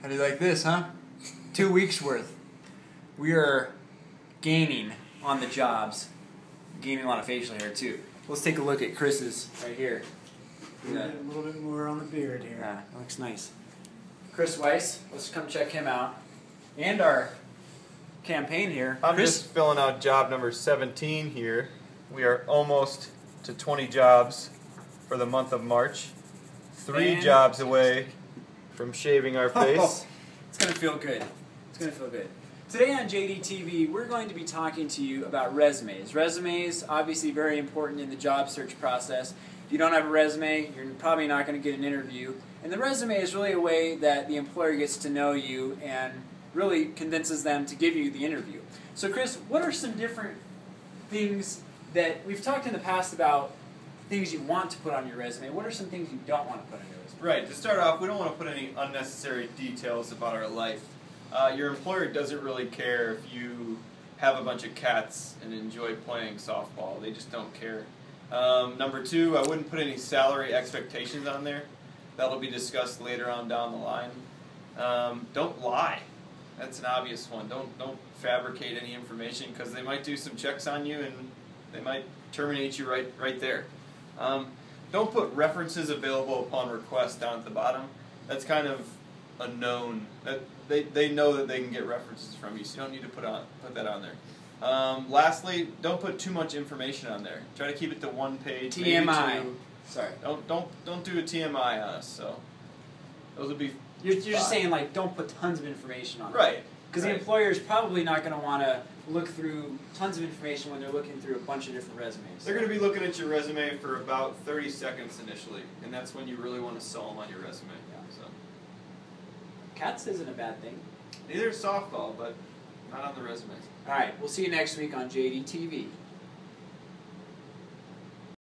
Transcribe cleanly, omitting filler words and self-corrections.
How do you like this, huh? 2 weeks worth. We are gaining on the jobs. Gaining a lot of facial hair too. Let's take a look at Chris's right here. Yeah. A little bit more on the beard here. Yeah, that looks nice. Chris Weiss, let's come check him out. And our campaign here. I'm Chris, just filling out job number 17 here. We are almost to 20 jobs for the month of March. 3 jobs away from shaving our face. It's going to feel good. It's going to feel good. Today on JDTV, we're going to be talking to you about resumes. Resumes, obviously very important in the job search process. If you don't have a resume, you're probably not going to get an interview. And the resume is really a way that the employer gets to know you and really convinces them to give you the interview. So Chris, what are some different things that we've talked in the past about things you want to put on your resume? What are some things you don't want to put on your resume? Right, to start off, we don't want to put any unnecessary details about our life. Your employer doesn't really care if you have a bunch of cats and enjoy playing softball. They just don't care. Number 2, I wouldn't put any salary expectations on there. That'll be discussed later on down the line. Don't lie. That's an obvious one. Don't fabricate any information because they might do some checks on you and they might terminate you right there. Don't put references available upon request down at the bottom. That's kind of a known. That they know that they can get references from you, so you don't need to put that on there. Lastly, don't put too much information on there. Try to keep it to 1 page. TMI. Sorry. Don't do a TMI on us. So those would be. You're just saying, like, don't put tons of information on it. Right. Because the employer is probably not going to want to look through tons of information when they're looking through a bunch of different resumes. They're going to be looking at your resume for about 30 seconds initially, and that's when you really want to sell them on your resume. Yeah. So. Cats isn't a bad thing. Neither is softball, but not on the resumes. All right, we'll see you next week on JDTV.